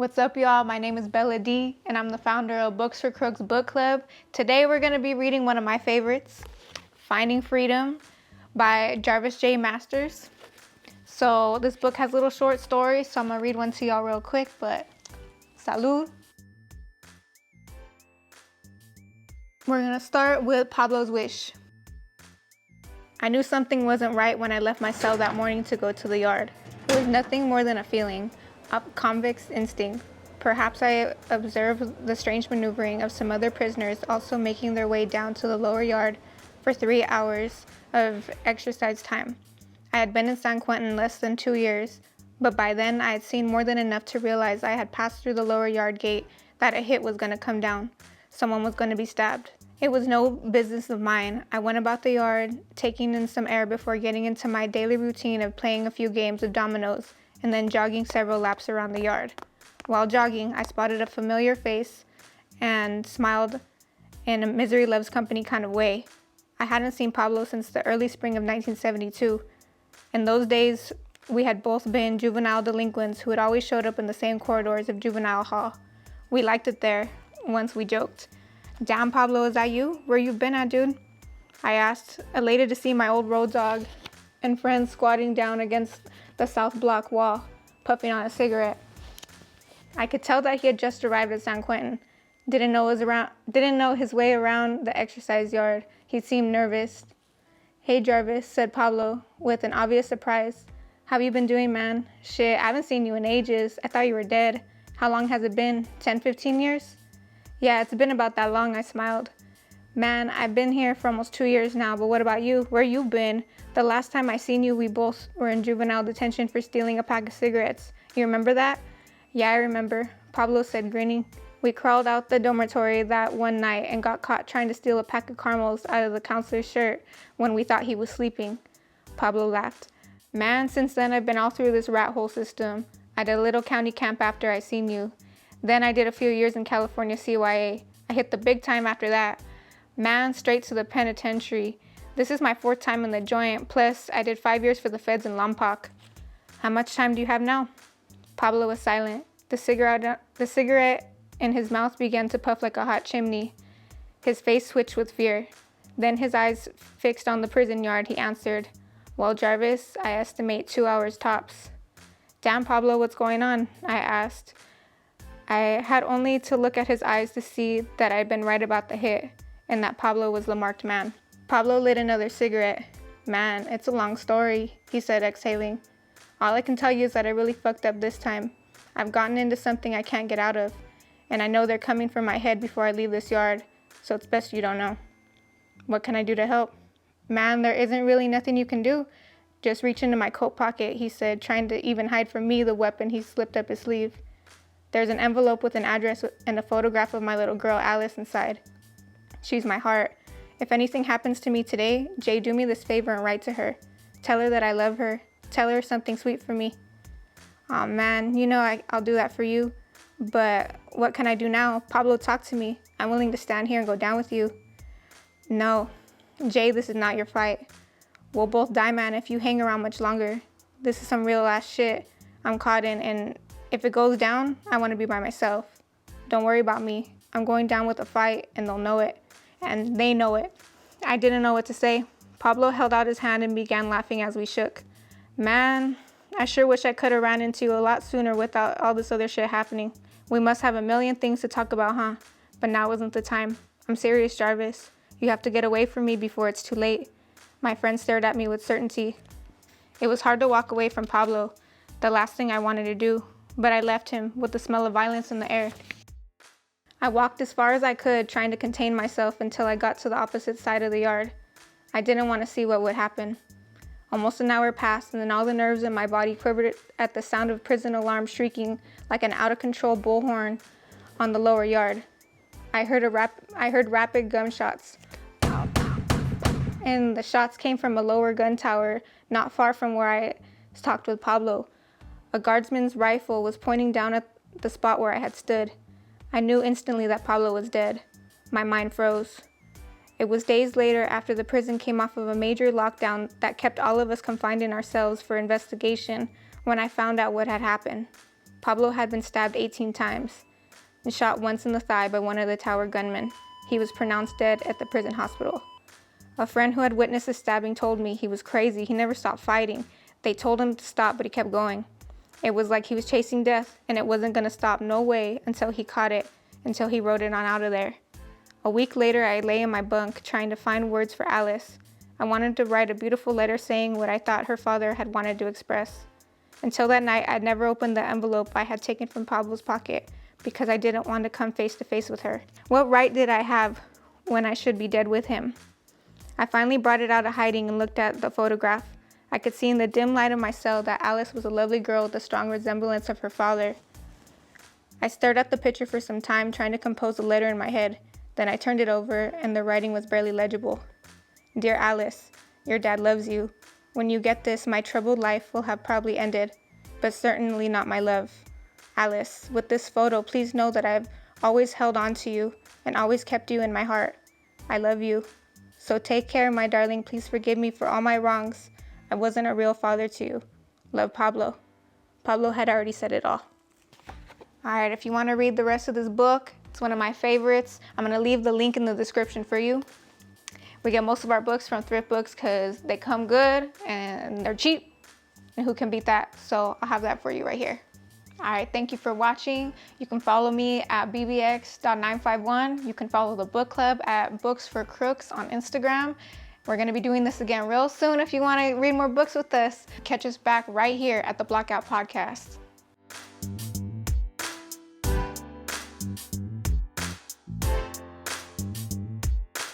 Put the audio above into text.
What's up, y'all? My name is Bella Dee, and I'm the founder of Books for Crookz Book Club. Today, we're going to be reading one of my favorites, Finding Freedom by Jarvis J. Masters. So this book has little short stories, so I'm going to read one to y'all real quick, but salud. We're going to start with Pablo's wish. I knew something wasn't right when I left my cell that morning to go to the yard. It was nothing more than a feeling. A convict's instinct. Perhaps I observed the strange maneuvering of some other prisoners also making their way down to the lower yard for 3 hours of exercise time. I had been in San Quentin less than 2 years, but by then I had seen more than enough to realize I had passed through the lower yard gate, that a hit was going to come down. Someone was going to be stabbed. It was no business of mine. I went about the yard, taking in some air before getting into my daily routine of playing a few games of dominoes and then jogging several laps around the yard. While jogging, I spotted a familiar face and smiled in a misery loves company kind of way. I hadn't seen Pablo since the early spring of 1972. In those days, we had both been juvenile delinquents who had always showed up in the same corridors of juvenile hall. We liked it there. Once we joked, "Damn, Pablo, is that you? Where you been at, dude?" I asked, elated to see my old road dog and friends squatting down against the south block wall, puffing on a cigarette. I could tell that he had just arrived at San Quentin. Didn't know his way around the exercise yard. He seemed nervous. "Hey, Jarvis," said Pablo with an obvious surprise. "How you been doing, man? Shit, I haven't seen you in ages. I thought you were dead. How long has it been? 10, 15 years? "Yeah, it's been about that long," I smiled. "Man, I've been here for almost 2 years now, but what about you? Where you been? The last time I seen you, we both were in juvenile detention for stealing a pack of cigarettes. You remember that?" "Yeah, I remember," Pablo said, grinning. "We crawled out the dormitory that one night and got caught trying to steal a pack of caramels out of the counselor's shirt when we thought he was sleeping." Pablo laughed. "Man, since then I've been all through this rat hole system. I did a little county camp after I seen you. Then I did a few years in California CYA. I hit the big time after that. Man, straight to the penitentiary. This is my 4th time in the joint, plus I did 5 years for the feds in Lompoc." "How much time do you have now?" Pablo was silent. The cigarette in his mouth began to puff like a hot chimney. His face twitched with fear. Then his eyes fixed on the prison yard, he answered, "Well, Jarvis, I estimate 2 hours tops." "Damn, Pablo, what's going on?" I asked. I had only to look at his eyes to see that I'd been right about the hit, and that Pablo was the marked man. Pablo lit another cigarette. "Man, it's a long story," he said, exhaling. "All I can tell you is that I really fucked up this time. I've gotten into something I can't get out of, and I know they're coming for my head before I leave this yard, so it's best you don't know." "What can I do to help?" "Man, there isn't really nothing you can do. Just reach into my coat pocket," he said, trying to even hide from me the weapon he slipped up his sleeve. "There's an envelope with an address and a photograph of my little girl Alice inside. She's my heart. If anything happens to me today, Jay, do me this favor and write to her. Tell her that I love her. Tell her something sweet for me." "Aw, man, you know I'll do that for you. But what can I do now? Pablo, talk to me. I'm willing to stand here and go down with you." "No. Jay, this is not your fight. We'll both die, man, if you hang around much longer. This is some real ass shit I'm caught in, and if it goes down, I want to be by myself. Don't worry about me. I'm going down with a fight, and they'll know it. And they know it." I didn't know what to say. Pablo held out his hand and began laughing as we shook. "Man, I sure wish I could have ran into you a lot sooner without all this other shit happening. We must have a million things to talk about, huh? But now isn't the time. I'm serious, Jarvis. You have to get away from me before it's too late." My friend stared at me with certainty. It was hard to walk away from Pablo, the last thing I wanted to do, but I left him with the smell of violence in the air. I walked as far as I could, trying to contain myself until I got to the opposite side of the yard. I didn't want to see what would happen. Almost an hour passed, and then all the nerves in my body quivered at the sound of prison alarm shrieking like an out-of-control bullhorn on the lower yard. I heard rapid gunshots, and the shots came from a lower gun tower not far from where I talked with Pablo. A guardsman's rifle was pointing down at the spot where I had stood. I knew instantly that Pablo was dead. My mind froze. It was days later, after the prison came off of a major lockdown that kept all of us confined in our cells for investigation, when I found out what had happened. Pablo had been stabbed 18 times and shot once in the thigh by one of the tower gunmen. He was pronounced dead at the prison hospital. A friend who had witnessed the stabbing told me he was crazy. He never stopped fighting. They told him to stop, but he kept going. It was like he was chasing death, and it wasn't going to stop no way until he caught it, until he rode it on out of there. A week later, I lay in my bunk trying to find words for Alice. I wanted to write a beautiful letter saying what I thought her father had wanted to express. Until that night, I'd never opened the envelope I had taken from Pablo's pocket because I didn't want to come face to face with her. What right did I have when I should be dead with him? I finally brought it out of hiding and looked at the photograph. I could see in the dim light of my cell that Alice was a lovely girl with a strong resemblance of her father. I stared at the picture for some time, trying to compose a letter in my head. Then I turned it over, and the writing was barely legible. Dear Alice, your dad loves you. When you get this, my troubled life will have probably ended, but certainly not my love. Alice, with this photo, please know that I've always held on to you and always kept you in my heart. I love you. So take care, my darling. Please forgive me for all my wrongs. I wasn't a real father to you. Love, Pablo. Pablo had already said it all. All right, if you want to read the rest of this book, it's one of my favorites. I'm going to leave the link in the description for you. We get most of our books from thrift books because they come good and they're cheap. And who can beat that? So I'll have that for you right here. All right, thank you for watching. You can follow me at bbx.951. You can follow the book club at Books for Crookz on Instagram. We're going to be doing this again real soon if you want to read more books with us. Catch us back right here at the Blockout Podcast.